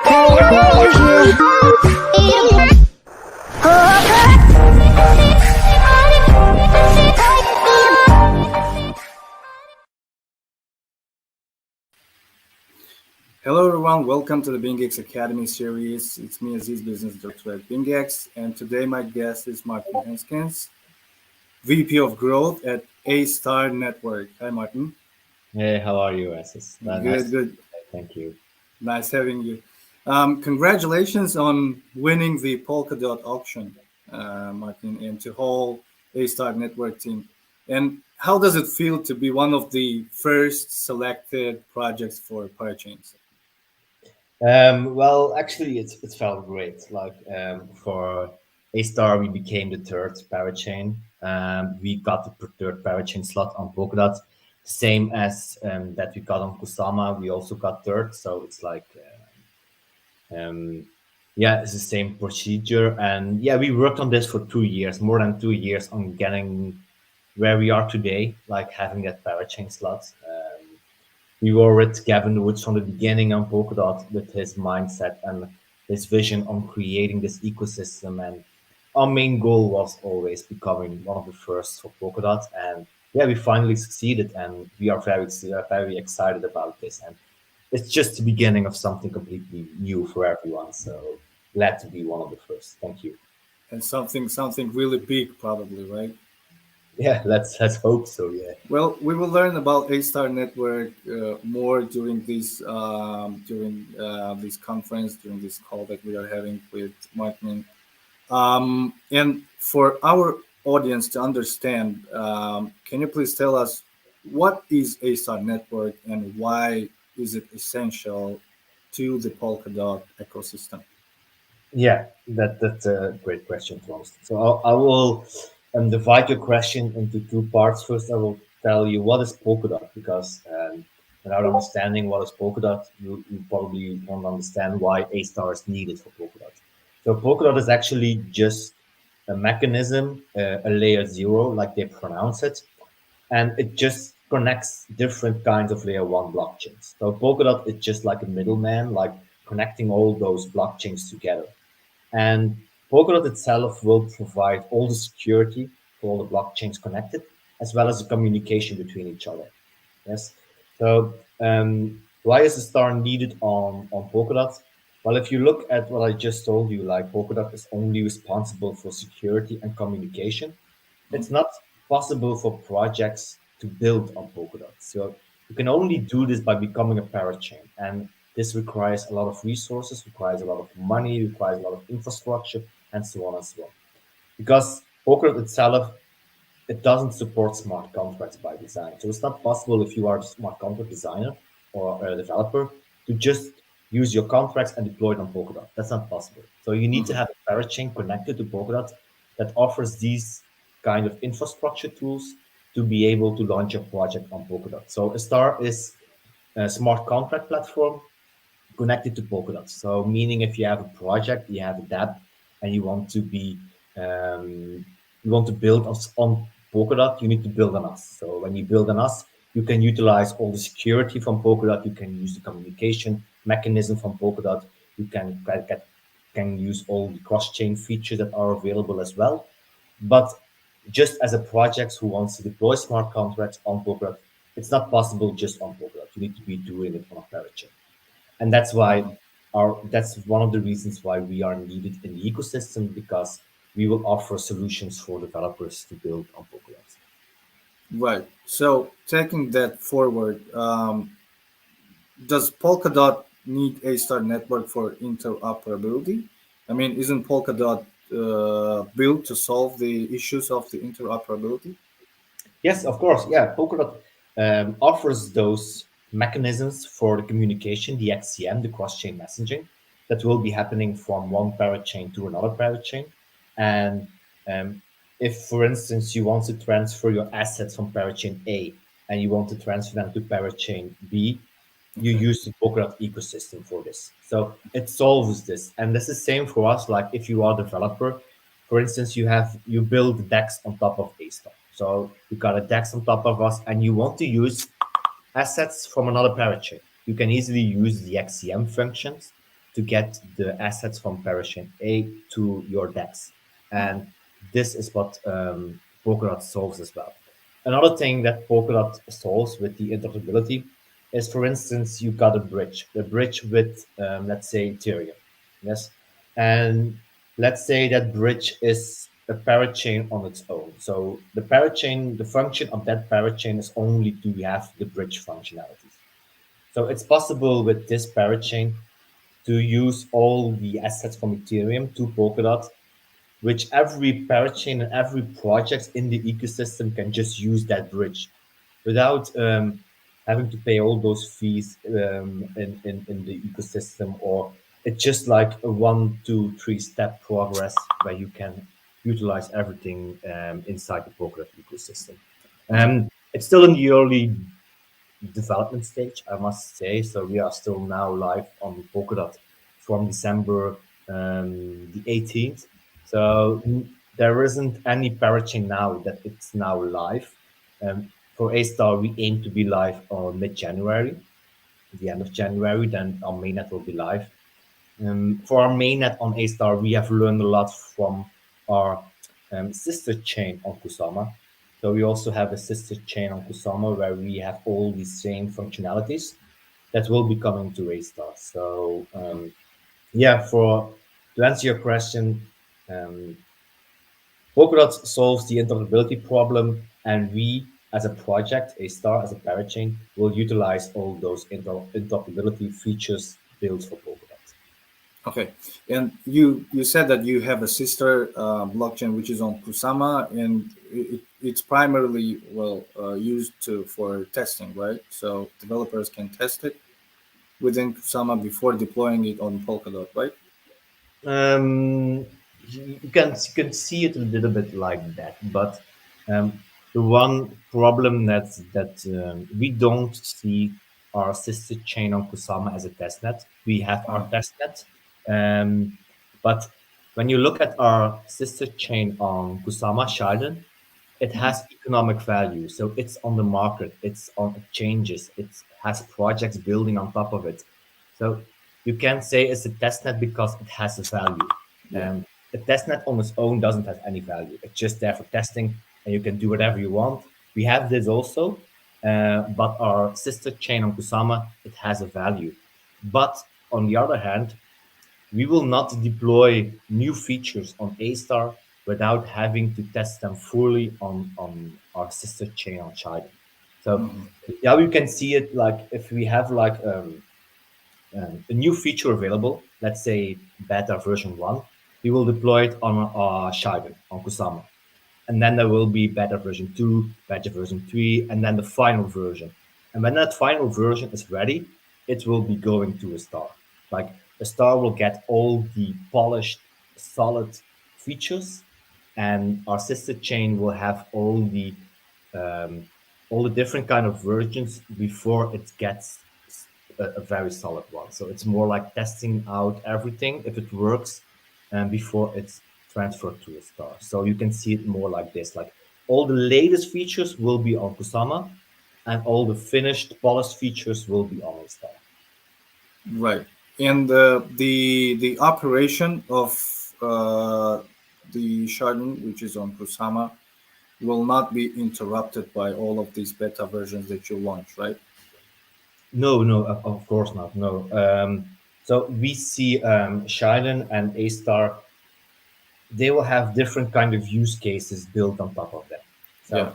Hello everyone, welcome to the BingX Academy series. It's me, Aziz, Business Director at BingX, and today my guest is Maarten Henskens, VP of Growth at AStar Network. Hi Maarten. Hey, how are you, Aziz? Good, good. Thank you. Nice having you. Congratulations on winning the Polkadot auction, Maarten, and to whole AStar Network team. And how does it feel to be one of the first selected projects for parachains? Well, actually, it felt great. Like for AStar, we became the third parachain. We got the third parachain slot on Polkadot, same as that we got on Kusama. We also got third, so it's like, yeah, it's the same procedure. And yeah, we worked on this for 2 years, more than 2 years, on getting where we are today, like having that parachain slot. We were with Gavin Woods from the beginning on Polkadot with his mindset and his vision on creating this ecosystem. And our main goal was always becoming one of the first for Polkadot. And yeah, we finally succeeded, and we are very excited about this. And it's just the beginning of something completely new for everyone. So glad to be one of the first. Thank you. And something really big, probably, right? Yeah, let's hope so. Yeah. Well, we will learn about AStar Network more during this conference, during this call that we are having with Maarten. And for our audience to understand, can you please tell us what is AStar Network and why is it essential to the Polkadot ecosystem? Yeah, that's a great question to ask. So I will divide your question into two parts. First, I will tell you what is Polkadot, because without understanding what is Polkadot, you probably won't understand why AStar is needed for Polkadot. So Polkadot is actually just a mechanism, a layer zero, like they pronounce it, and it just connects different kinds of layer one blockchains. So Polkadot is just like a middleman, like connecting all those blockchains together. And Polkadot itself will provide all the security for all the blockchains connected, as well as the communication between each other. Yes. So why is the star needed on Polkadot? Well, if you look at what I just told you, like Polkadot is only responsible for security and communication. It's not possible for projects to build on Polkadot. So you can only do this by becoming a parachain. And this requires a lot of resources, requires a lot of money, requires a lot of infrastructure, and so on and so on. Because Polkadot itself, it doesn't support smart contracts by design. So it's not possible if you are a smart contract designer or a developer to just use your contracts and deploy it on Polkadot. That's not possible. So you need to have a parachain connected to Polkadot that offers these kind of infrastructure tools to be able to launch a project on Polkadot. So AStar is a smart contract platform connected to Polkadot. So meaning if you have a project, you have a dApp, and you want to be you want to build on Polkadot, you need to build on us. So when you build on us, you can utilize all the security from Polkadot. You can use the communication mechanism from Polkadot. You can use all the cross-chain features that are available as well. But just as a project who wants to deploy smart contracts on Polkadot, it's not possible just on Polkadot. You need to be doing it on a parachain. And that's why that's one of the reasons why we are needed in the ecosystem, because we will offer solutions for developers to build on Polkadot. Right. So taking that forward, does Polkadot need AStar Network for interoperability? I mean, isn't Polkadot built to solve the issues of the interoperability? Yes, of course. Yeah, Polkadot offers those mechanisms for the communication, the XCM, the cross-chain messaging, that will be happening from one parachain to another parachain. And if, for instance, you want to transfer your assets from parachain A and you want to transfer them to parachain B, you use the Polkadot ecosystem for this. So it solves this. And this is the same for us. Like if you are a developer, for instance, you build DEX on top of AStar. So you got a DEX on top of us and you want to use assets from another parachain. You can easily use the XCM functions to get the assets from parachain A to your dApps. And this is what Polkadot solves as well. Another thing that Polkadot solves with the interoperability is, for instance, you got a bridge with, let's say, Ethereum. Yes. And let's say that bridge is a parachain on its own. So the parachain, the function of that parachain is only to have the bridge functionalities. So it's possible with this parachain to use all the assets from Ethereum to Polkadot, which every parachain and every project in the ecosystem can just use that bridge without having to pay all those fees in the ecosystem, or it's just like a 1, 2, 3 step progress where you can utilize everything inside the Polkadot ecosystem. It's still in the early development stage, I must say. So we are still now live on Polkadot from December the 18th. So there isn't any parachain now that it's now live. For AStar, we aim to be live on mid-January, the end of January. Then our mainnet will be live. For our mainnet on AStar, we have learned a lot from our sister chain on Kusama. So we also have a sister chain on Kusama where we have all these same functionalities that will be coming to AStar. So yeah, for to answer your question, um, Polkadot solves the interoperability problem, and we, as a project, AStar as a parachain, will utilize all those interoperability features built for Polkadot. Okay, and you said that you have a sister blockchain which is on Kusama, and it's primarily used to for testing, right? So developers can test it within Kusama before deploying it on Polkadot, right? Um, you can see it a little bit like that, but the one problem that we don't see our sister chain on Kusama as a testnet. We have our Uh, testnet, um, but when you look at our sister chain on Kusama Shiden, it has economic value. So it's on the market, it's on exchanges, it has projects building on top of it. So you can say it's a testnet because it has a value. yeah. The testnet on its own doesn't have any value. It's just there for testing, and you can do whatever you want. We have this also, but our sister chain on Kusama, it has a value. But on the other hand, we will not deploy new features on AStar without having to test them fully on our sister chain on China. So yeah, you can see it like if we have like a new feature available, let's say beta version 1, we will deploy it on Shiden, on Kusama. And then there will be beta version 2, beta version 3, and then the final version. And when that final version is ready, it will be going to a star. Like a star will get all the polished, solid features, and our sister chain will have um, all the different kind of versions before it gets a very solid one. So it's more like testing out everything if it works, and before it's transferred to a star. So you can see it more like this: like all the latest features will be on Kusama, and all the finished polished features will be on a star. Right. And the operation of the Sharding, which is on Kusama, will not be interrupted by all of these beta versions that you launch, right? No, no, of course not. No. So we see Shiden and AStar, they will have different kind of use cases built on top of them. Yeah. So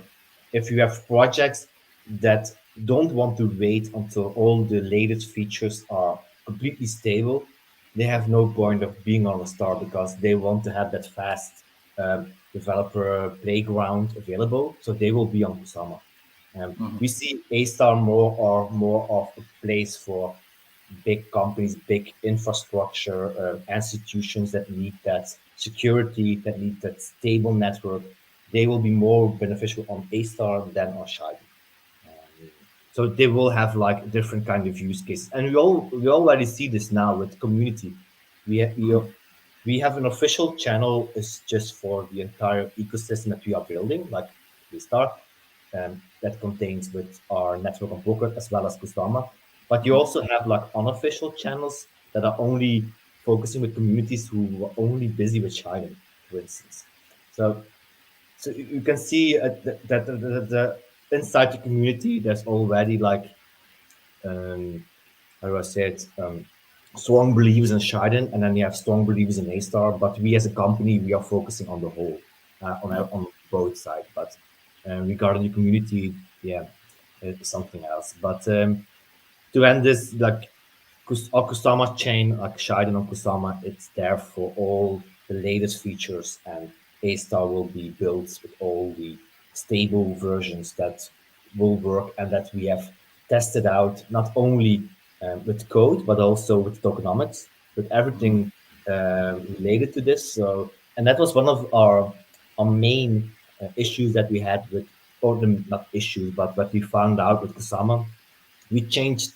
if you have projects that don't want to wait until all the latest features are completely stable, they have no point of being on a star because they want to have that fast developer playground available. So they will be on Kusama. We see A-Star more of a place for big companies, big infrastructure, institutions that need that security, that need that stable network. They will be more beneficial on A-Star than on Shiden. So they will have like different kind of use cases, and we already see this now with the community. We have, we, we have an official channel is just for the entire ecosystem that we are building, like we start, that contains with our network on Poker as well as Kusama. But you also have like unofficial channels that are only focusing with communities who are only busy with sharding, for instance. So you can see that inside the community, there's already like how do I say it? Strong believers in Shiden, and then you have strong believers in AStar. But we as a company, we are focusing on the whole, Yeah. on both sides. But regarding the community, yeah, it's something else. But to end this, like our Kusama chain, like Shiden on Kusama, it's there for all the latest features, and A-Star will be built with all the stable versions that will work and that we have tested out not only with code but also with tokenomics, with everything related to this. So, and that was one of our main issues that we had with, or the, not issues, but what we found out with Kusama. We changed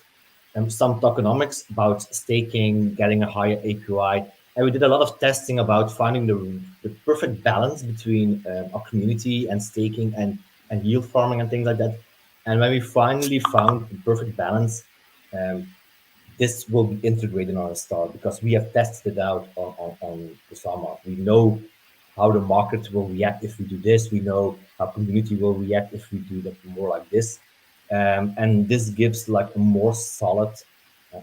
some tokenomics about staking, getting a higher APY, and we did a lot of testing about finding the perfect balance between our community and staking and yield farming and things like that. And when we finally found the perfect balance, um, this will be integrated on a star because we have tested it out on Kusama. We know how the market will react if we do this. We know how community will react if we do that more like this. And this gives like a more solid,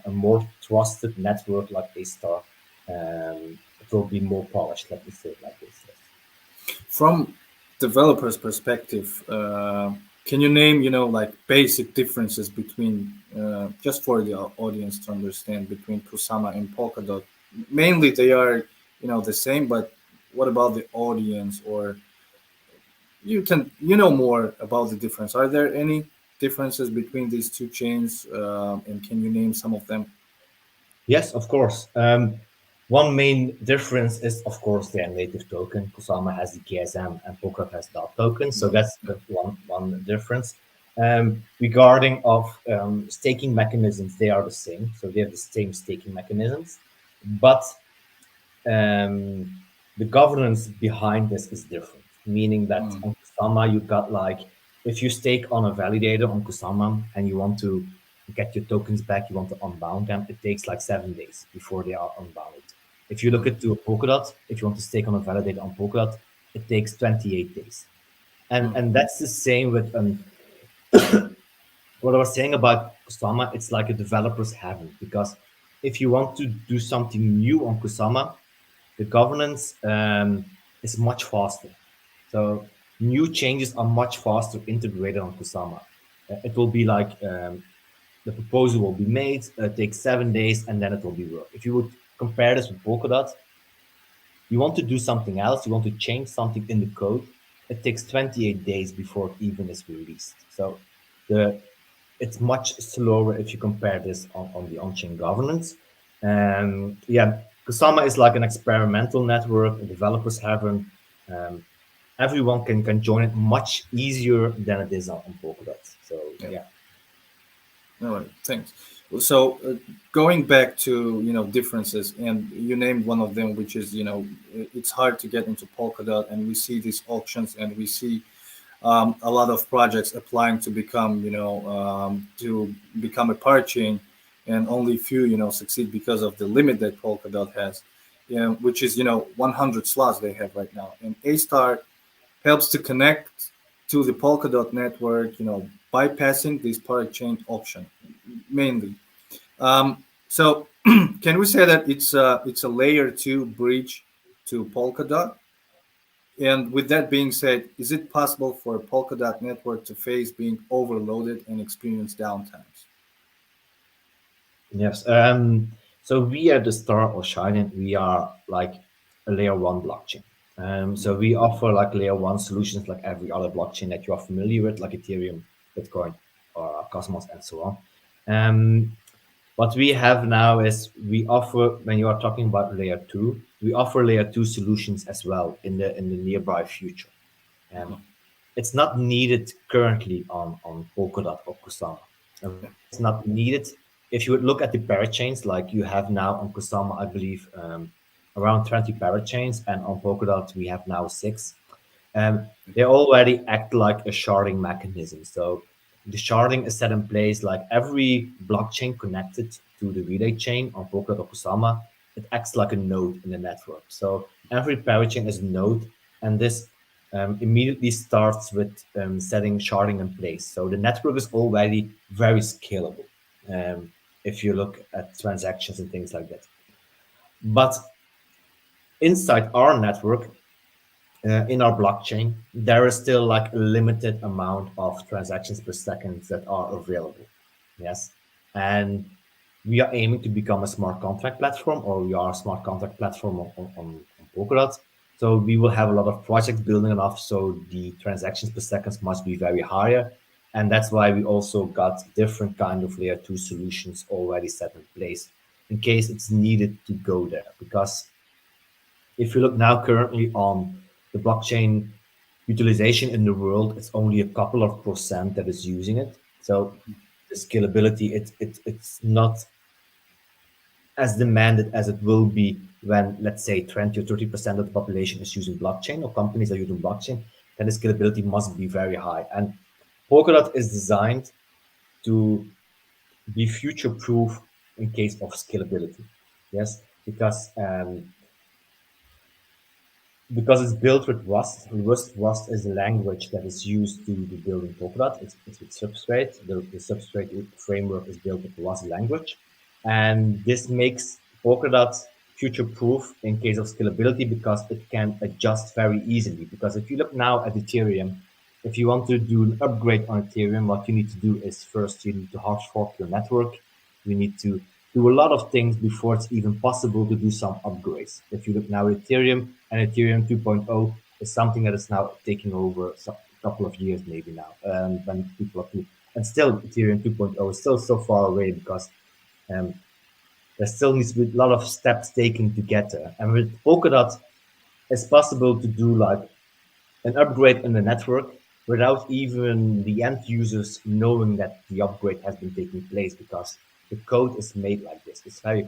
a more trusted network like a star. It will be more polished, let me say it like this. Yes. From developers' perspective, can you name, like basic differences between, just for the audience to understand, between Kusama and Polkadot? Mainly, they are, the same, but what about the audience? Or you know more about the difference. Are there any differences between these two chains? And can you name some of them? Yes, of course. One main difference is, of course, their native token. Kusama has the KSM and Polkadot has dot token, so Yeah. that's the one difference. Regarding of staking mechanisms, they are the same, so they have the same staking mechanisms, but um, the governance behind this is different. Meaning that Mm, on Kusama, you got like if you stake on a validator on Kusama and you want to get your tokens back, you want to unbound them, it takes like 7 days before they are unbounded. If you look mm, at to a Polkadot, if you want to stake on a validator on Polkadot, it takes 28 days. mm, And that's the same with what I was saying about Kusama, it's like a developer's heaven because if you want to do something new on Kusama, the governance is much faster. So new changes are much faster integrated on Kusama. It will be like the proposal will be made, takes 7 days, and then it will be work. If you would compare this with Polkadot, you want to do something else, you want to change something in the code, it takes 28 days before it even is released. So the it's much slower if you compare this on the on-chain governance. Yeah, Kusama is like an experimental network. Developers have an everyone can join it much easier than it is on Polkadot. So yeah. yeah. All right. Thanks. So going back to differences, and you named one of them, which is it's hard to get into Polkadot, and we see these auctions, and we see a lot of projects applying to become a parachain, and only few succeed because of the limit that Polkadot has, which is 100 slots they have right now. And AStar helps to connect to the Polkadot network, bypassing this parachain auction mainly. So can we say that it's a layer two bridge to Polkadot? And with that being said, is it possible for a Polkadot network to face being overloaded and experience downtimes? Yes. So we at the start of Shine, we are like a layer one blockchain. So we offer like layer one solutions like every other blockchain that you are familiar with, like Ethereum, Bitcoin, or Cosmos, and so on. What we have now is we offer when you are talking about layer two, we offer layer two solutions as well in the nearby future. Um, it's not needed currently on Polkadot or Kusama. And Yeah. why it's not needed? If you would look at the parachains like you have now on Kusama, I believe around 20 parachains, and on Polkadot we have now 6. They already act like a sharding mechanism. So the sharding is set in place like every blockchain connected to the relay chain on Polkadot or Kusama, it acts like a node in the network. So every parachain is a node, and this immediately starts with setting sharding in place. So the network is already very scalable um, if you look at transactions and things like that. But inside our network, in our blockchain, there is still like a limited amount of transactions per second that are available. Yes. And we are aiming to become a smart contract platform, or we are a smart contract platform on Polkadot. So we will have a lot of projects building enough so the transactions per second must be very higher. And that's why we also got different kind of layer two solutions already set in place in case it's needed to go there. Because if you look now currently on the blockchain utilization in the world, it's only a couple of percent that is using it. So the scalability, it's not as demanded as it will be when, let's say, 20 or 30% of the population is using blockchain or companies are using blockchain, then the scalability must be very high. And Polkadot is designed to be future proof in case of scalability. Yes, because it's built with Rust. Rust is a language that is used to build in Polkadot. It's with Substrate. The Substrate framework is built with Rust language. And this makes Polkadot future-proof in case of scalability because it can adjust very easily. Because if you look now at Ethereum, if you want to do an upgrade on Ethereum, what you need to do is first you need to hard fork your network. You need to do a lot of things before it's even possible to do some upgrades. If you look now at Ethereum, and Ethereum 2.0 is something that is now taking over a couple of years maybe now, when people are and still Ethereum 2.0 is still so far away because um, there still needs to be a lot of steps taken to get there. And with Polkadot, it's possible to do like an upgrade in the network without even the end users knowing that the upgrade has been taking place because the code is made like this. It's very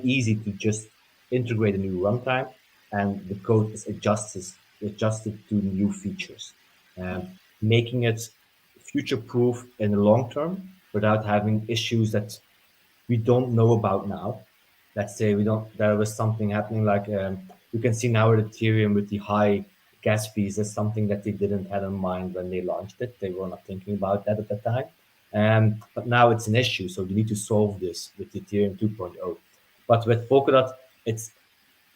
easy to just integrate a new runtime and the code is adjusted to new features, making it future proof in the long term without having issues that we don't know about now. Let's say we don't. There was something happening like you can see now with Ethereum with the high gas fees. That's something that they didn't have in mind when they launched it. They were not thinking about that at the time. But now it's an issue, so you need to solve this with Ethereum 2.0. But with Polkadot, it's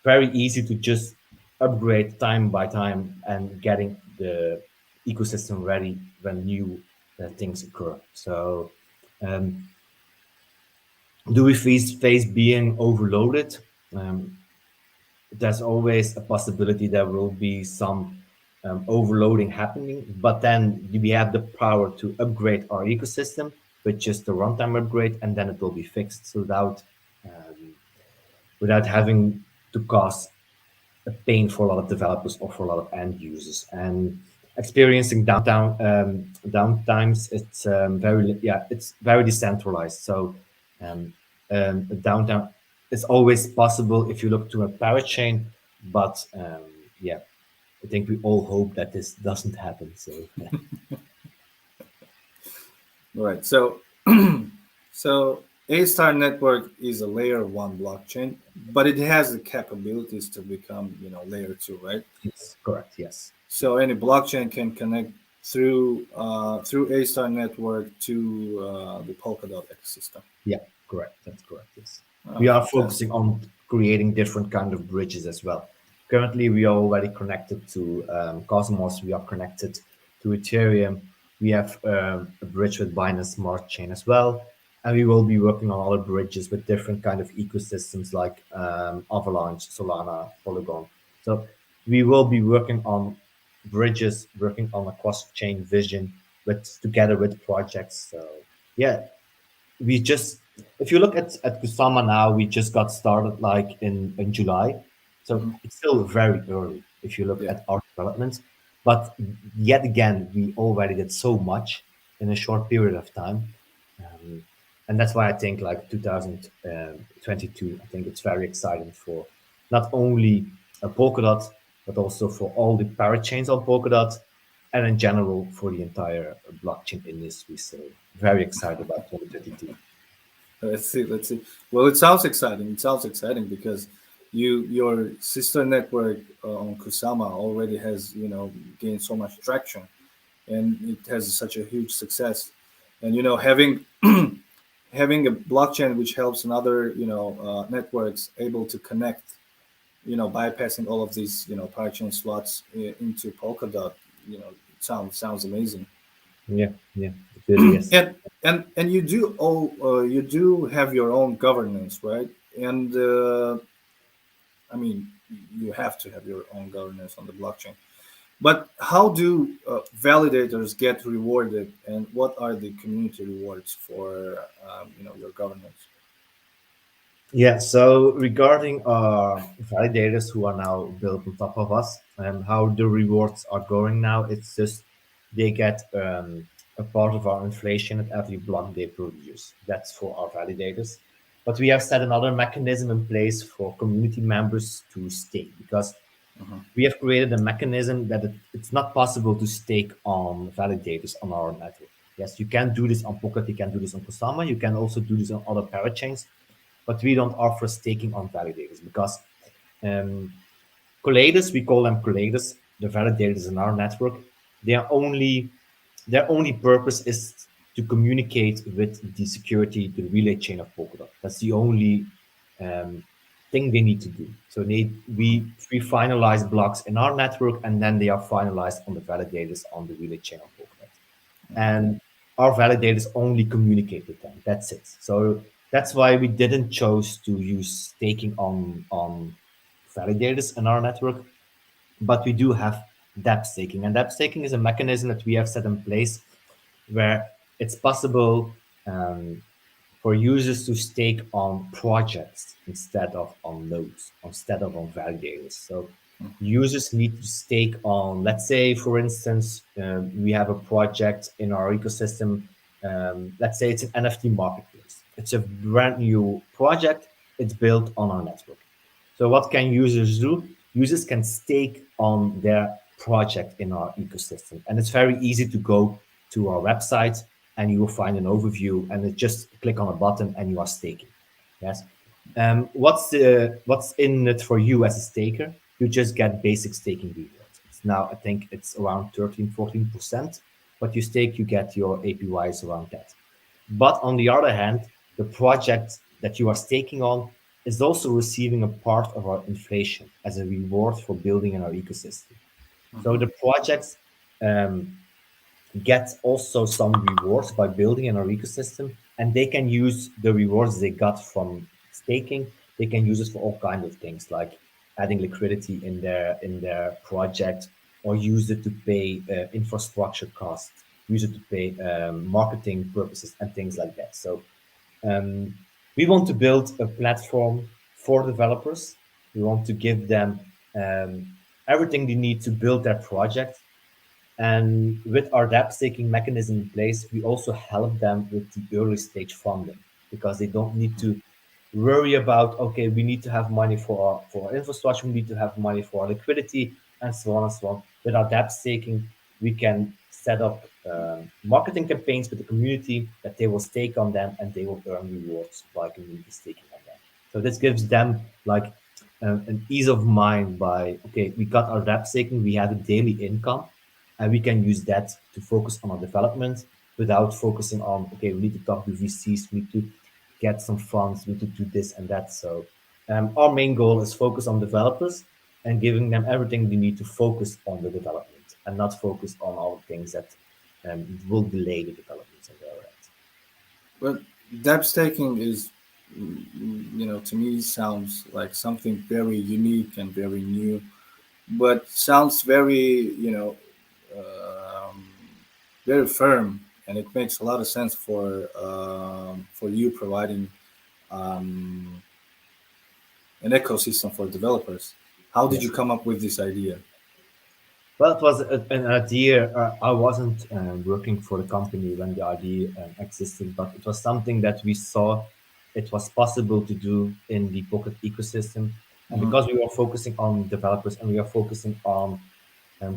very easy to just upgrade time by time and getting the ecosystem ready when new things occur. So um, do we face being overloaded? Um, there's always a possibility there will be some overloading happening, but then we have the power to upgrade our ecosystem with just a runtime upgrade, and then it will be fixed um, without having to cause a pain for a lot of developers or for a lot of end users. And experiencing downtimes, it's very decentralized. So downtime is always possible if you look to a parachain, but yeah, I think we all hope that this doesn't happen. So Right. So, so AStar Network is a layer one blockchain, but it has the capabilities to become, layer two, right? it's correct. Yes. So any blockchain can connect through AStar Network to the Polkadot ecosystem. Yeah, correct. That's correct. Yes. Oh, We are fantastic. focusing on creating different kind of bridges as well. Currently, we are already connected to Cosmos. We are connected to Ethereum. We have a bridge with Binance Smart Chain as well, and we will be working on other bridges with different kind of ecosystems like Avalanche, Solana, Polygon. So we will be working on bridges, working on a cross-chain vision with together with projects. So yeah, we just if you look at Kusama now, we just got started like in July, so Mhm. it's still very early if you look Yeah. at our development. But yet again, we already did so much in a short period of time, um, and that's why I think like 2022, I think it's very exciting for not only Polkadot but also for all the parachains on Polkadot and in general for the entire blockchain industry. So very excited about 2022. Let's see. Let's see. Well, it sounds exciting. It sounds exciting because your sister network on Kusama already has gained so much traction, and it has such a huge success. And having having a blockchain which helps another networks able to connect, bypassing all of these parachain slots into Polkadot, it sounds amazing. Yeah, yeah, it really is. And you do have your own governance, right? And I mean, you have to have your own governance on the blockchain. But how do validators get rewarded, and what are the community rewards for your governance? Yeah, so regarding our validators who are now built on top of us and how the rewards are going now, it's just they get a part of our inflation at every block they produce. That's for our validators. But we have set another mechanism in place for community members to stake because Uh-huh. we have created a mechanism that it's not possible to stake on validators on our network. Yes, you can do this on Pocket, you can do this on Kusama, you can also do this on other parachains, but we don't offer staking on validators because um, collators, we call them collators, the validators in our network, they are only their only purpose is to communicate with the security, the relay chain of Polkadot. That's the only um, thing they need to do. So we finalize blocks in our network, and then they are finalized on the validators on the relay chain of Polkadot. And our validators only communicate with them. That's it. So that's why we didn't chose to use staking on validators in our network, but we do have dApp staking. And dApp staking is a mechanism that we have set in place where it's possible for users to stake on projects instead of on nodes, instead of on validators. So users need to stake on, let's say, for instance, we have a project in our ecosystem. Let's say it's an NFT marketplace. It's a brand new project. It's built on our network. So what can users do? Users can stake on their project in our ecosystem. And it's very easy to go to our website and you will find an overview and it just click on a button and you are staking. Yes. What's in it for you as a staker? You just get basic staking rewards. It's now, I think it's around 13, 14%. But you stake, you get your APYs around that. But on the other hand, the project that you are staking on is also receiving a part of our inflation as a reward for building in our ecosystem. So the projects um, get also some rewards by building in our ecosystem, and they can use the rewards they got from staking. They can use it for all kinds of things, like adding liquidity in their project, or use it to pay infrastructure costs, use it to pay marketing purposes, and things like that. So um, we want to build a platform for developers. We want to give them everything they need to build their project, and with our dApp staking mechanism in place, we also help them with the early stage funding because they don't need to worry about, okay, we need to have money for our infrastructure, we need to have money for our liquidity, and so on and so on. With our dApp staking, we can set up marketing campaigns with the community that they will stake on them and they will earn rewards by community staking on them. So this gives them like an ease of mind by, okay, we got our dApp staking, we have a daily income, and we can use that to focus on our development without focusing on, okay, we need to talk to VCs, we need to get some funds, we need to do this and that. So our main goal is focus on developers and giving them everything they need to focus on the development and not focus on all the things that will delay the developments on their end. But dApp staking is, to me sounds like something very unique and very new, but sounds very, um, very firm, and it makes a lot of sense for you providing um, an ecosystem for developers. How Yeah. did you come up with this idea? Well, it was an idea. I wasn't working for the company when the idea existed, but it was something that we saw it was possible to do in the Pocket ecosystem. And Hmm. because we were focusing on developers and we are focusing on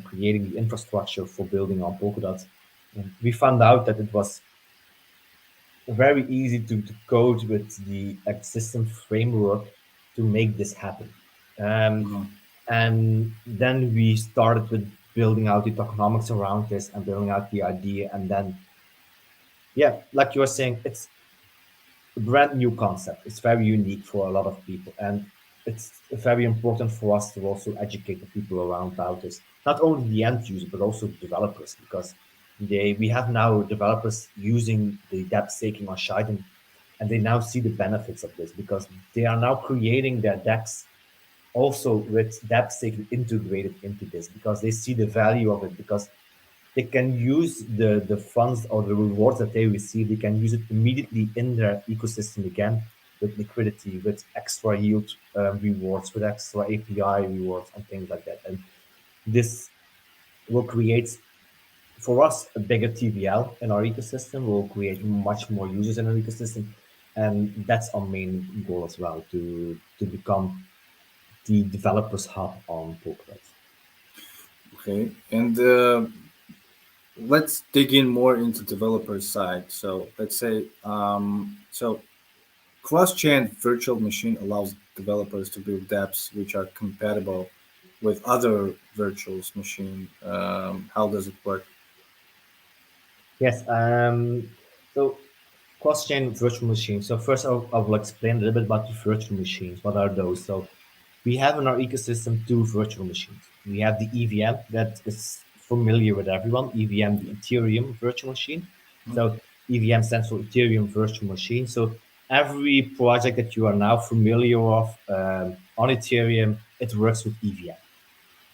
creating the infrastructure for building on Polkadot, we found out that it was very easy to code with the existing framework to make this happen. Um, Mhm. and then we started with building out the tokenomics around this and building out the idea. And then, yeah, like you were saying, it's a brand new concept. It's very unique for a lot of people. And it's very important for us to also educate the people around about this, not only the end user, but also the developers, because we have now developers using the dApp staking on Shiden, and they now see the benefits of this because they are now creating their DApps also with dApp staking integrated into this because they see the value of it because they can use the funds or the rewards that they receive, they can use it immediately in their ecosystem again with liquidity, with extra yield rewards, with extra API rewards and things like that. And this will create for us a bigger TVL in our ecosystem, will create much more users in our ecosystem. And that's our main goal as well, to become the developers hub on Polkadot. Okay, and let's dig in more into developer side. So let's say, cross-chain virtual machine allows developers to build dApps which are compatible with other virtual machine. How does it work? Yes. So cross-chain virtual machines. So first, I will explain a little bit about the virtual machines. What are those? So we have in our ecosystem two virtual machines. We have the EVM that is familiar with everyone. EVM, the Ethereum virtual machine. So EVM stands for Ethereum virtual machine. So every project that you are now familiar with on Ethereum, it works with EVM.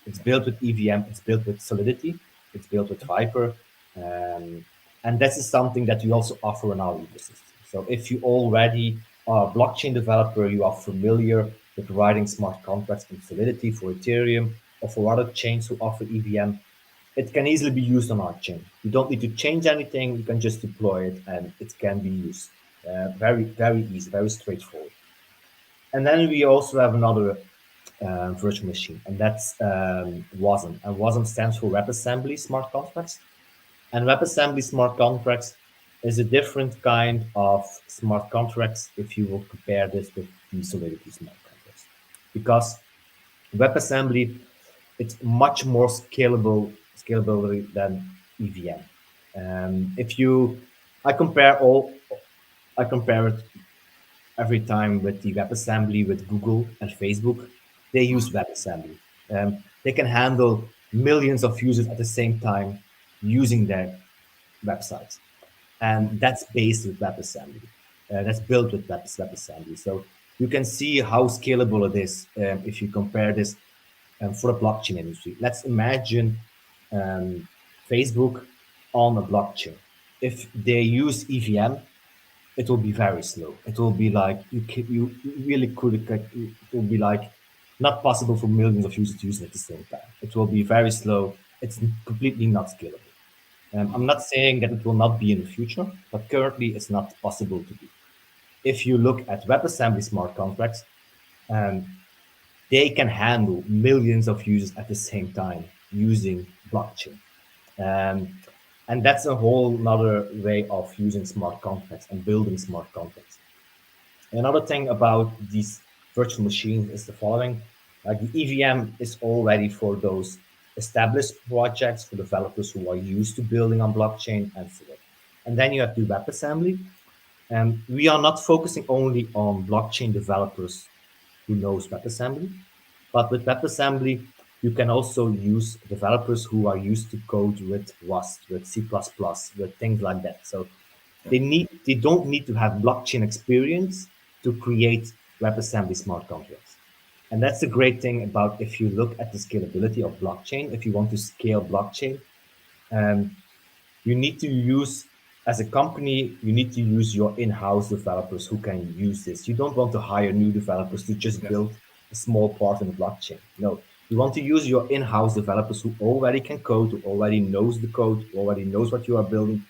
It's built with EVM, it's built with Solidity, it's built with Viper. Um, and this is something that we also offer in our ecosystem. So if you already are a blockchain developer, you are familiar with writing smart contracts in Solidity for Ethereum or for other chains who offer EVM, it can easily be used on our chain. You don't need to change anything, you can just deploy it and it can be used. Very, very easy, very straightforward. And then we also have another virtual machine, and that's WASM. And WASM stands for WebAssembly Smart Contracts. And WebAssembly Smart Contracts is a different kind of smart contracts if you will compare this with the Solidity smart contracts. Because WebAssembly, it's much more scalability than EVM. If you, I compare all, I compare it every time with the WebAssembly with Google and Facebook. They use WebAssembly. They can handle millions of users at the same time using their websites. And that's based with WebAssembly. That's built with WebAssembly. So you can see how scalable it is if you compare this for the blockchain industry. Let's imagine Facebook on a blockchain. If they use EVM, it will be very slow. It will be like you really could it will be like not possible for millions of users to use it at the same time. It will be very slow. It's completely not scalable. I'm not saying that it will not be in the future, but currently it's not possible to be. If you look at WebAssembly smart contracts, um, they can handle millions of users at the same time using blockchain. Um, and that's a whole another way of using smart contracts and building smart contracts. Another thing about these virtual machines is the following. Like the EVM is already for those established projects, for developers who are used to building on blockchain and so on. And then you have the WebAssembly. And we are not focusing only on blockchain developers who knows WebAssembly, but with WebAssembly, you can also use developers who are used to code with Rust, with C++, with things like that. So they don't need to have blockchain experience to create WebAssembly smart contracts. And that's the great thing about if you look at the scalability of blockchain, if you want to scale blockchain, um, you need to use as a company you need to use your in-house developers who can use this. You don't want to hire new developers to just Yes. build a small part in the blockchain. No, you want to use your in-house developers who already can code, who already knows the code, who already knows what you are building,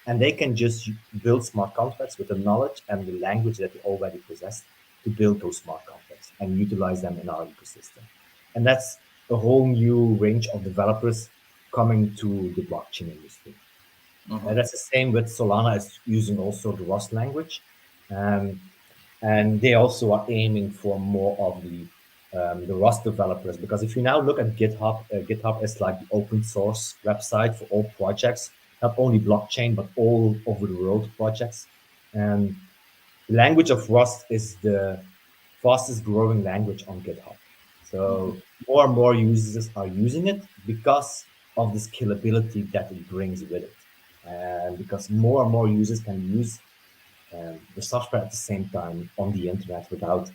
and they can just build smart contracts with the knowledge and the language that they already possess to build those smart contracts and utilize them in our ecosystem. And that's a whole new range of developers coming to the blockchain industry. Mhm. That's the same with Solana is using also the Rust language. Um, and they also are aiming for more of the Rust developers, because if you now look at GitHub, GitHub is like the open source website for all projects, not only blockchain but all over the world projects. And the language of Rust is the fastest growing language on GitHub. So more and more users are using it because of the scalability that it brings with it, and because more and more users can use the software at the same time on the internet without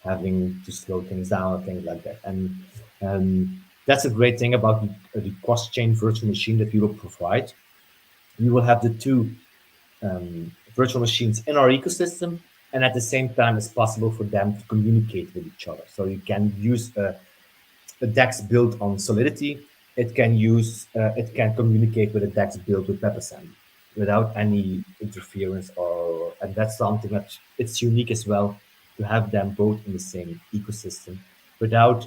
having to slow things down or things like that. And that's a great thing about the cross-chain virtual machine that we will provide. We will have the two virtual machines in our ecosystem, and at the same time, it's possible for them to communicate with each other. So you can use a DEX built on Solidity. It can communicate with a DEX built with WebAssembly without any interference, or and that's something that it's unique as well to have them both in the same ecosystem without,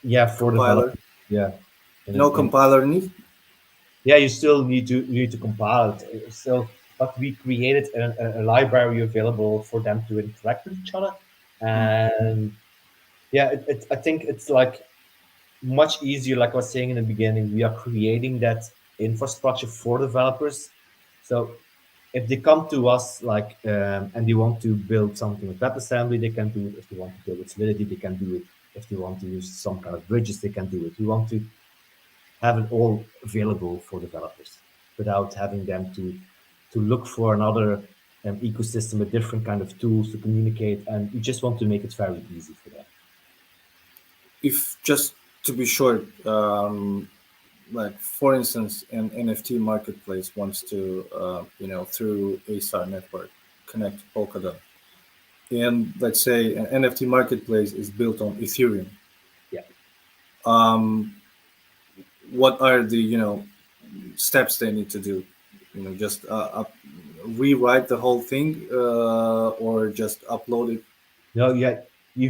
yeah, for Compiler. development, yeah, No in compiler need. yeah, you still need to compile it. So, but we created a library available for them to interact with each other, Mm. and yeah, I think it's like much easier. Like I was saying in the beginning, we are creating that infrastructure for developers. So if they come to us and they want to build something with WebAssembly, they can do it. If they want to build with Solidity, they can do it. If they want to use some kind of bridges, they can do it. We want to have it all available for developers without having them to look for another ecosystem with different kind of tools to communicate, and we just want to make it very easy for them. If just to be short, like for instance, an NFT marketplace wants to, through AStar Network, connect to Polkadot, and let's say an NFT marketplace is built on Ethereum. Yeah. Um, what are the steps they need to do? Just rewrite the whole thing, or just upload it. No, yeah, you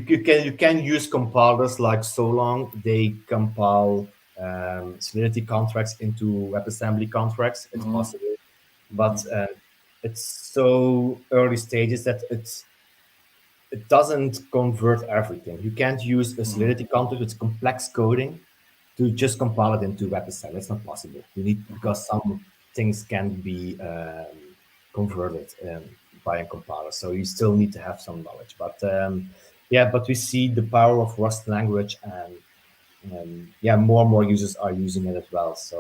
can use compilers like Solong. They compile Solidity contracts into WebAssembly contracts. It's Mhm, possible, but mhm, it's so early stages that it doesn't convert everything. You can't use a mhm, Solidity contract with complex coding to just compile it into WebAssembly. It's not possible. You need, mhm. because some things can be converted by a compiler. So you still need to have some knowledge. But yeah, but we see the power of Rust language, and yeah, more and more users are using it as well. So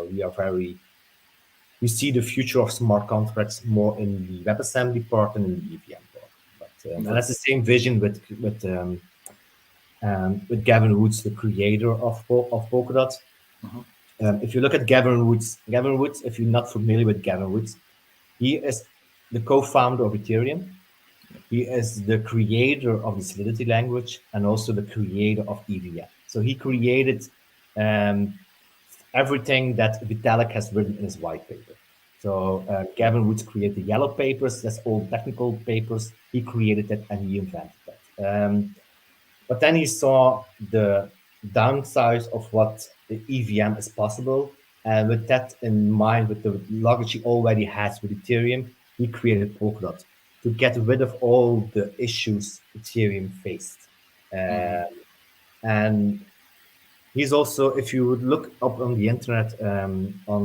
we see the future of smart contracts more in the WebAssembly part than in the EVM part. But and Right. that's the same vision with Gavin Woods, the creator of Polkadot. Mhm, If you look at Gavin Woods, if you're not familiar with Gavin Woods, he is the co-founder of Ethereum. He is the creator of the Solidity language and also the creator of EVM. So he created um, everything that Vitalik has written in his white paper. So Gavin Woods created the yellow papers. That's all technical papers. He created that and he invented that. But then he saw the downsides of what the EVM is possible. And with that in mind, with the luggage he already has with Ethereum, he created Polkadot to get rid of all the issues Ethereum faced. mhm. And he's also, if you would look up on the internet on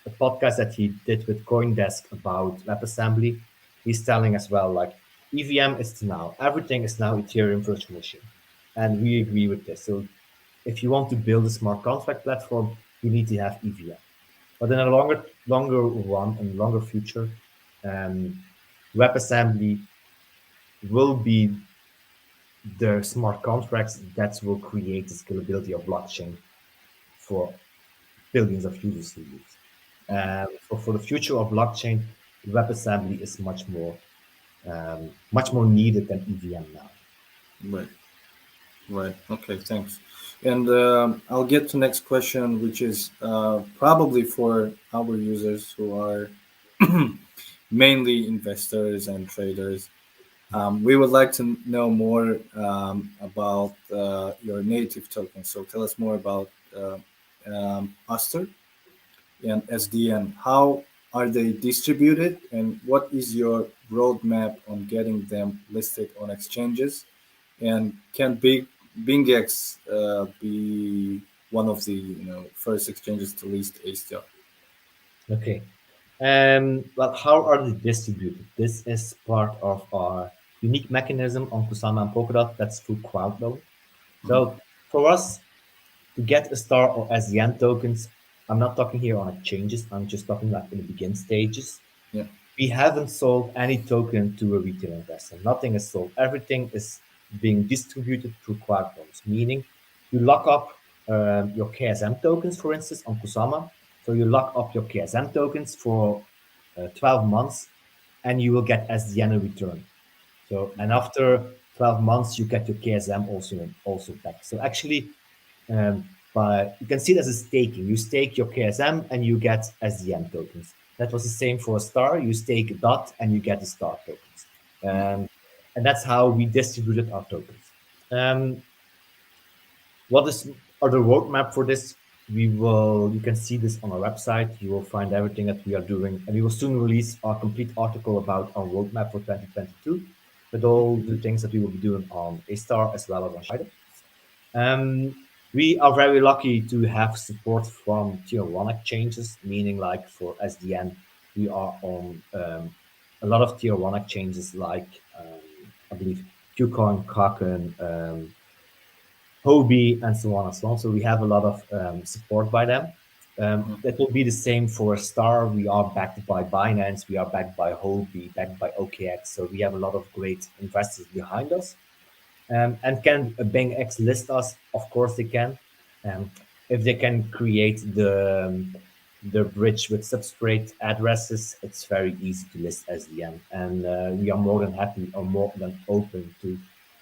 a podcast that he did with CoinDesk about WebAssembly, he's telling as well, like, EVM is now, everything is now Ethereum virtual machine. And we agree with this. So if you want to build a smart contract platform, you need to have EVM. But in a longer run and longer future, um, WebAssembly will be the smart contracts that will create the scalability of blockchain for billions of users to use. For the future of blockchain, WebAssembly is much more needed than EVM now. Right. Right. Okay. Thanks. And I'll get to next question, which is probably for our users who are mainly investors and traders. We would like to know more about your native token. So tell us more about ASTR and SDN. How are they distributed, and what is your roadmap on getting them listed on exchanges? And can BingX be one of the first exchanges to list ASTR? Okay. Well, how are they distributed? This is part of our unique mechanism on Kusama and Polkadot that's through crowd loan. So for us to get a star or SDN tokens, I'm not talking here on exchanges. I'm just talking like in the begin stages. Yeah. We haven't sold any token to a retail investor. Nothing is sold. Everything is being distributed through crowd loans, meaning you lock up your KSM tokens, for instance, on Kusama. So you lock up your KSM tokens for 12 months and you will get SDN in return. So, and after 12 months, you get your KSM also back. So actually, but you can see it as a staking. You stake your KSM and you get SDN tokens. That was the same for a star. You stake a dot and you get the star tokens. And that's how we distributed our tokens. Um, what is or the roadmap for this? You can see this on our website. You will find everything that we are doing, and we will soon release our complete article about our roadmap for 2022 with all the things that we will be doing on AStar as well as on Shida. Um, we are very lucky to have support from tier one exchanges, meaning like for SDN, we are on a lot of tier one exchanges like I believe Qcoin, Kraken, Hobie, and so on and so on. So we have a lot of support by them. That will be the same for Star. We are backed by Binance, we are backed by Hobie, backed by OKX. So we have a lot of great investors behind us. And can BingX list us? Of course they can. Um, if they can create the bridge with substrate addresses, it's very easy to list SDN. And we are more than happy or more than open to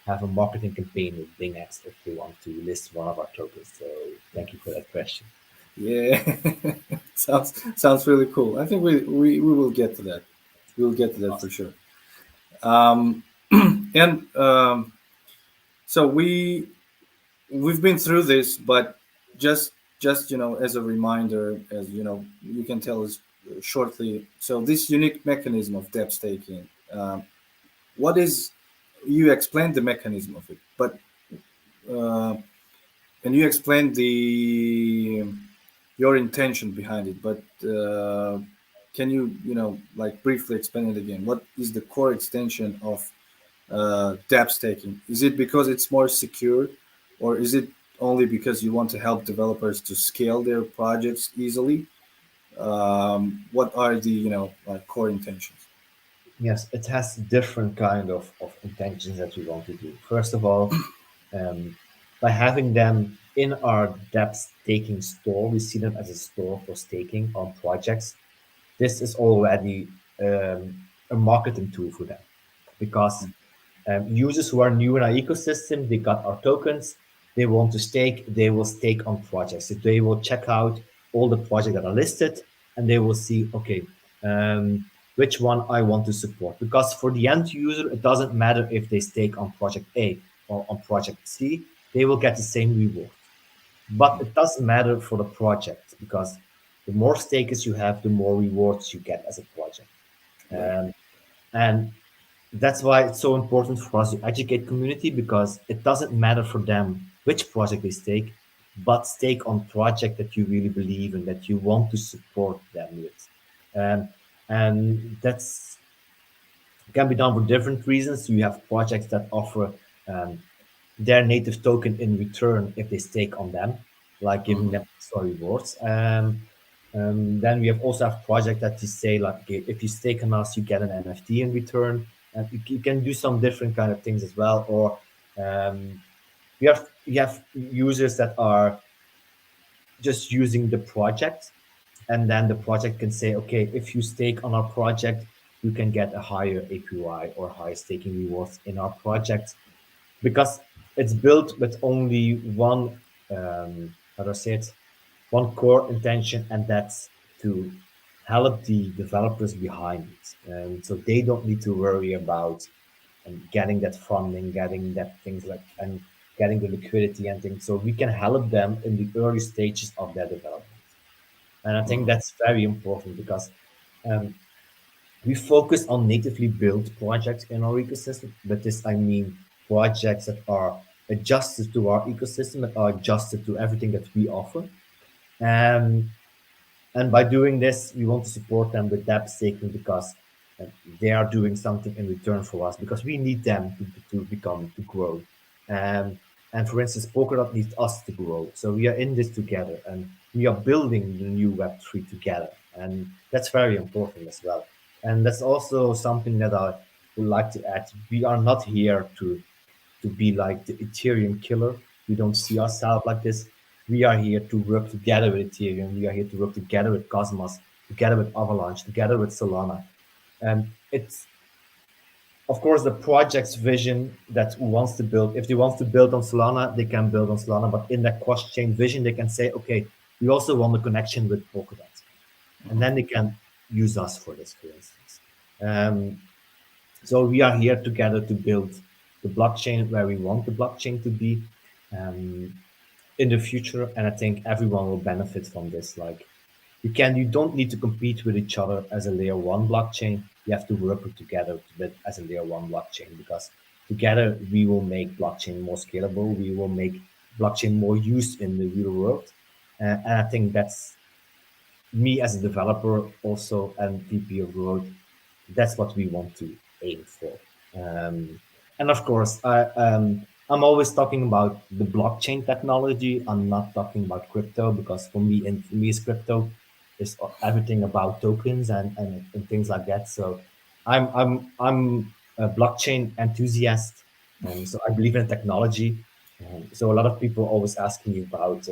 have a marketing campaign with BingX if they want to list one of our tokens. So thank you for that question. Yeah, sounds really cool. I think we will get to that. We will get to that for Awesome. sure. Um, and so we've been through this, but just as a reminder, as you can tell us shortly. So this unique mechanism of dApp staking, what is you explained the mechanism of it, but uh, and you explained the your intention behind it, but can you like briefly explain it again? What is the core extension of dApp staking? Is it because it's more secure, or is it only because you want to help developers to scale their projects easily? What are the like core intentions? Yes, it has different kind of intentions that we want to do. First of all, by having them in our dApp staking store, we see them as a store for staking on projects. This is already a marketing tool for them because users who are new in our ecosystem, they got our tokens, they want to stake, they will stake on projects. So they will check out all the projects that are listed and they will see, okay, which one I want to support. Because for the end user, it doesn't matter if they stake on project A or on project C, they will get the same reward. But it doesn't matter for the project because the more stakers you have, the more rewards you get as a project. Right. Um, and that's why it's so important for us to educate community because it doesn't matter for them which project they stake, but stake on project that you really believe in, that you want to support them with. Um, and that's can be done for different reasons. You have projects that offer um, their native token in return if they stake on them, like giving Hmm. them extra rewards. Then we have also have projects that you say like, okay, if you stake on us, you get an NFT in return, and you can do some different kind of things as well. Or um, we have users that are just using the project, and then the project can say, okay, if you stake on our project, you can get a higher APY or higher staking rewards in our project because it's built with only one how do I say it, one core intention, and that's to help the developers behind it, and so they don't need to worry about getting that funding, getting that things like, and getting the liquidity and things, so we can help them in the early stages of their development. And I think that's very important because um, we focus on natively built projects in our ecosystem. But this, I mean, projects that are adjusted to our ecosystem, that are adjusted to everything that we offer. Um, and by doing this, we want to support them with dApp staking because they are doing something in return for us, because we need them to grow. Um, and for instance, Polkadot needs us to grow. So we are in this together, and we are building the new Web3 together. And that's very important as well. And that's also something that I would like to add. We are not here to be like the Ethereum killer. We don't see ourselves like this. We are here to work together with Ethereum. We are here to work together with Cosmos, together with Avalanche, together with Solana. And it's, of course, the project's vision that wants to build. If they want to build on Solana, they can build on Solana. But in that cross-chain vision, they can say, okay, we also want a connection with Polkadot. And then they can use us for this, for instance. Um, so we are here together to build the blockchain where we want the blockchain to be um, in the future, and I think everyone will benefit from this. Like you don't need to compete with each other as a layer one blockchain. You have to work together as a layer one blockchain, because together we will make blockchain more scalable. We will make blockchain more used in the real world, and I think that's me as a developer also and VP of growth, that's what we want to aim for. Um, and of course, I'm always talking about the blockchain technology. I'm not talking about crypto, because for me, is crypto is everything about tokens and things like that. So I'm a blockchain enthusiast, and so I believe in technology. So a lot of people always ask me about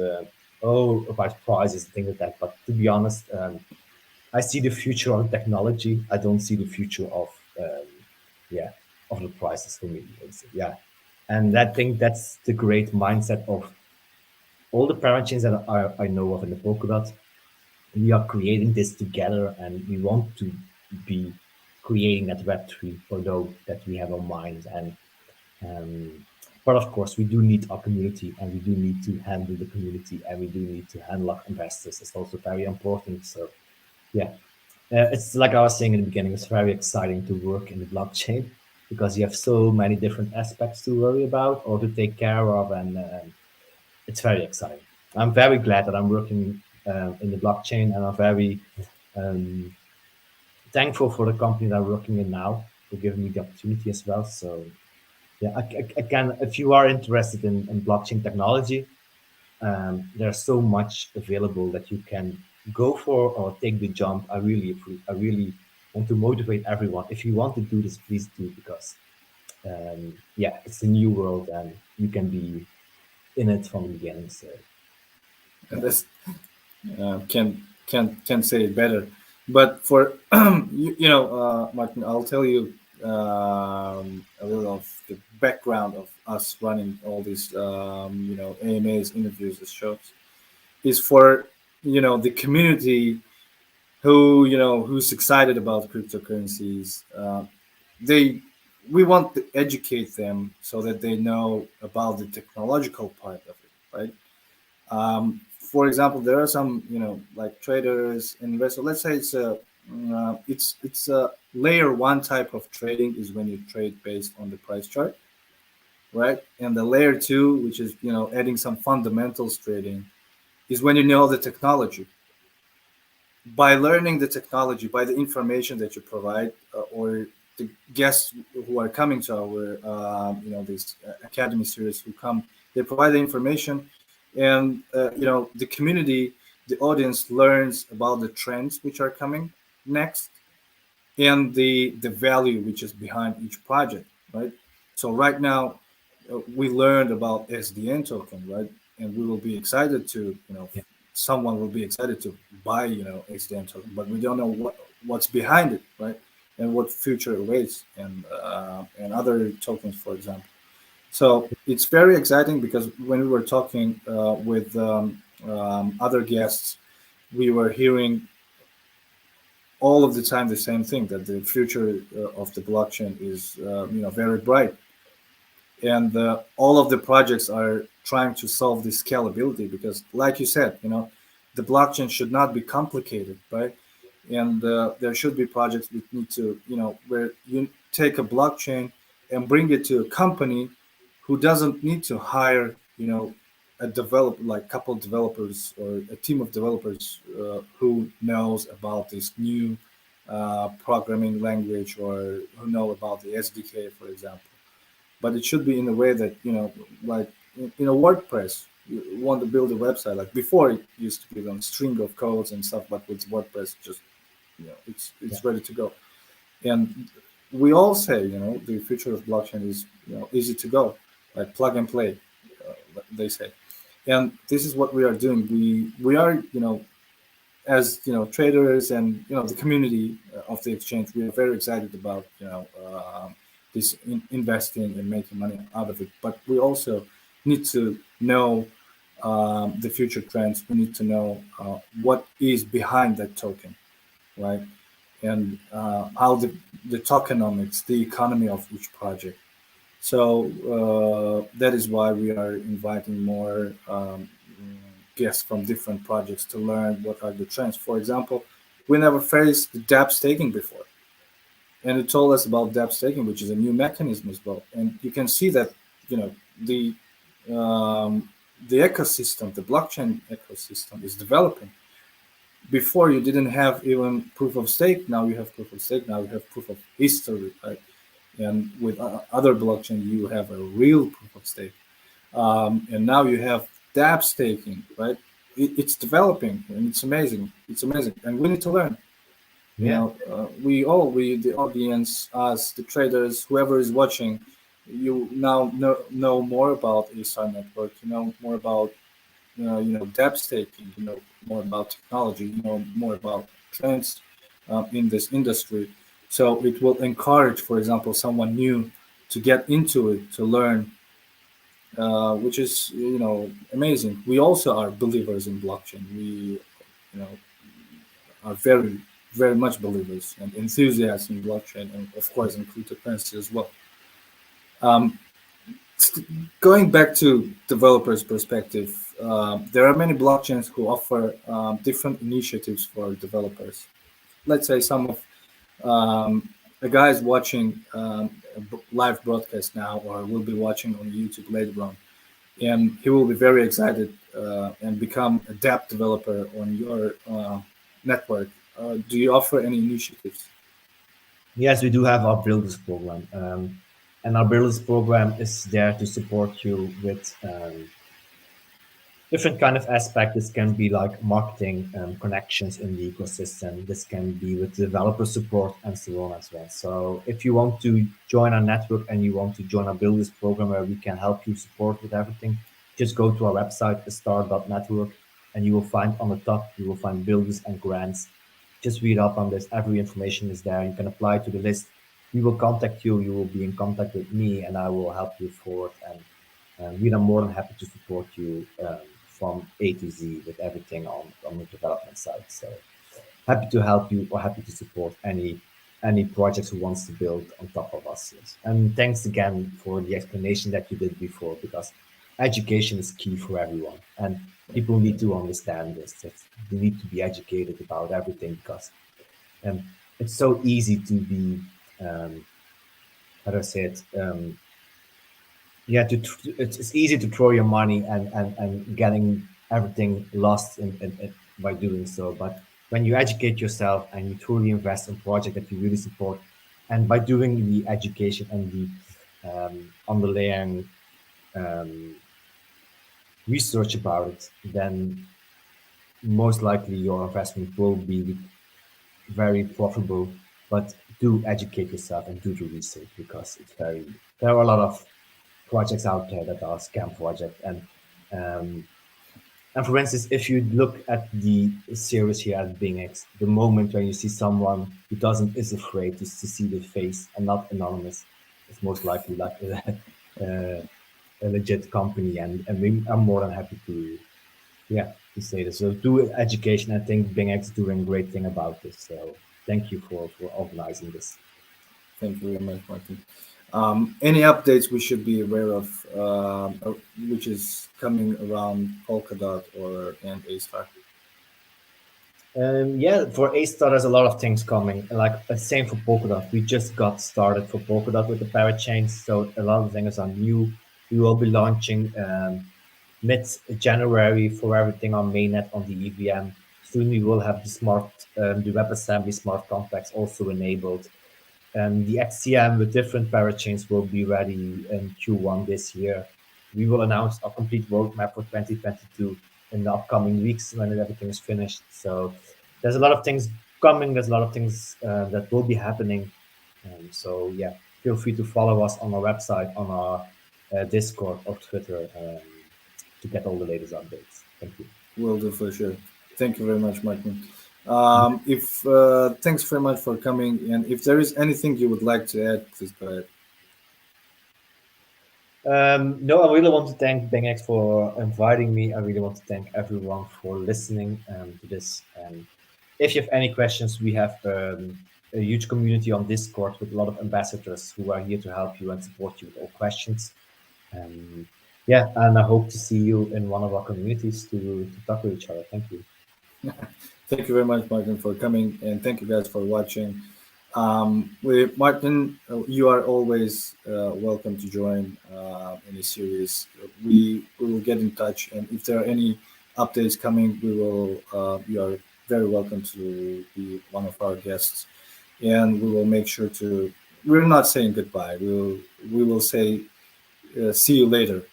prices and things like that. But to be honest, I see the future of technology. I don't see the future um, yeah, of the prices for me. Yeah, and I think that's the great mindset of all the parachains that I know of in the Polkadot. We are creating this together, and we want to be creating that Web3 for those that we have on mind. And but of course, we do need our community, and we do need to handle the community, and we do need to handle our investors. It's also very important. So yeah, it's like I was saying in the beginning, it's very exciting to work in the blockchain because you have so many different aspects to worry about or to take care of, and it's very exciting. I'm very glad that I'm working in the blockchain, and I'm very um, thankful for the company that I'm working in now for giving me the opportunity as well. So yeah, I can. If you are interested in blockchain technology, there's so much available that you can go for or take the jump. I really want to motivate everyone. If you want to do this, please do, because yeah, it's a new world and you can be in it from the beginning. So And yeah, this can say it better. But for Martin, I'll tell you a little of the background of us running all these AMAs, interviews, and shows. Is for the community who's excited about cryptocurrencies. They We want to educate them so that they know about the technological part of it, right? For example, there are some, like traders, investors. Let's say it's a layer one type of trading is when you trade based on the price chart, right? And the layer two, which is adding some fundamentals trading, is when you know the technology. By learning the technology, by the information that you provide, or the guests who are coming to our, this academy series who come, they provide the information, and the community, the audience learns about the trends which are coming next, and the value which is behind each project, right? So right now, we learned about SDN token, right? And we will be excited to, yeah, someone will be excited to buy, SDN token, but we don't know what's behind it, right? And what future awaits, and other tokens, for example. So it's very exciting because when we were talking with other guests, we were hearing all of the time the same thing, that the future of the blockchain is very bright, and all of the projects are trying to solve this scalability, because like you said, the blockchain should not be complicated, right? And there should be projects that need to, where you take a blockchain and bring it to a company who doesn't need to hire, a developer, like couple developers or a team of developers who knows about this new programming language, or who know about the SDK, for example. But it should be in a way that, like in a WordPress, you want to build a website. Like before, it used to be on string of codes and stuff, but with WordPress, just Yeah. it's ready to go. And we all say, the future of blockchain is, easy to go, like plug and play, they say. And this is what we are doing. We are, as traders and the community of the exchange, we are very excited about this investing and making money out of it. But we also need to know the future trends. We need to know what is behind that token, right? And how the tokenomics, the economy of each project. So that is why we are inviting more guests from different projects to learn what are the trends. For example, we never faced the dApp staking before, and it told us about dApp staking, which is a new mechanism as well. And you can see that the um, the ecosystem, the blockchain ecosystem, is developing. Before you didn't have even proof of stake. Now you have proof of stake. Now you have proof of history, right? And with other blockchain, you have a real proof of stake. And now you have dApp staking, right? It's developing, and it's amazing. It's amazing, and we need to learn. Yeah. We, the audience, us, the traders, whoever is watching, you now know more about AStar Network. You know more about dApp staking. You know more about technology. You know more about trends in this industry. So it will encourage, for example, someone new to get into it, to learn, which is amazing. We also are believers in blockchain. We are very much believers and enthusiasts in blockchain, and of course in cryptocurrency as well. Um, Going back to developers' perspective, there are many blockchains who offer different initiatives for developers. Let's say some of a guy is watching a live broadcast now, or will be watching on YouTube later on, and he will be very excited and become a dApp developer on your network. Do you offer any initiatives? Yes, we do have our builders program, and our builders program is there to support you with different kind of aspect. This can be like marketing connections in the ecosystem. This can be with developer support and so on as well. So if you want to join our network and you want to join our builders program where we can help you support with everything, just go to our website, astar.network, and you will find on the top, you will find builders and grants. Just read up on this. Every information is there. You can apply to the list. We will contact you. You will be in contact with me, and I will help you forward. And we are more than happy to support you from A to Z with everything on the development side. So happy to help you or happy to support any projects who wants to build on top of us. Yes. And thanks again for the explanation that you did before, because education is key for everyone, and people need to understand this. That they need to be educated about everything, because um, it's so easy to be how do I say it? Yeah, it's easy to throw your money and getting everything lost by doing so. But when you educate yourself and you truly invest in project that you really support, and by doing the education and the underlying research about it, then most likely your investment will be very profitable. But do educate yourself and do the research, because it's very there are a lot of projects out there that are scam projects. Um, and for instance, if you look at the series here at BingX, the moment when you see someone who doesn't is afraid to see the face and not anonymous, it's most likely like a legit company, and I'm more than happy to to say this. So do education. I think BingX is doing a great thing about this. So thank you for organizing this. Thank you very much, Martin. Any updates we should be aware of, which is coming around Polkadot or and AStar? Yeah, for AStar, there's a lot of things coming. Like same for Polkadot. We just got started for Polkadot with the parachains, so a lot of things are new. We will be launching mid-January for everything on mainnet on the EVM. Soon we will have the WebAssembly smart contracts also enabled. The XCM with different parachains will be ready in Q1 this year. We will announce our complete roadmap for 2022 in the upcoming weeks when everything is finished. So there's a lot of things coming. There's a lot of things that will be happening. So yeah, feel free to follow us on our website, on our Discord or Twitter to get all the latest updates. Thank you. Will do for sure. Thank you very much, Martin. If Thanks very much for coming. And if there is anything you would like to add, please go ahead. No, I really want to thank BingX for inviting me. I really want to thank everyone for listening to this. If you have any questions, we have a huge community on Discord with a lot of ambassadors who are here to help you and support you with all questions. Yeah, and I hope to see you in one of our communities to talk with each other. Thank you. Thank you very much, Martin, for coming, and thank you guys for watching. Martin, you are always welcome to join any series. We will get in touch, and if there are any updates coming, we will. You are very welcome to be one of our guests, and we will make sure to. We're not saying goodbye. We will say see you later.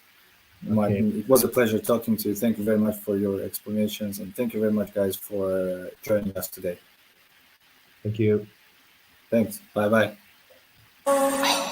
Okay. Martin, it was a pleasure talking to you. Thank you very much for your explanations, and thank you very much, guys, for joining us today. Thank you. Thanks. Bye bye.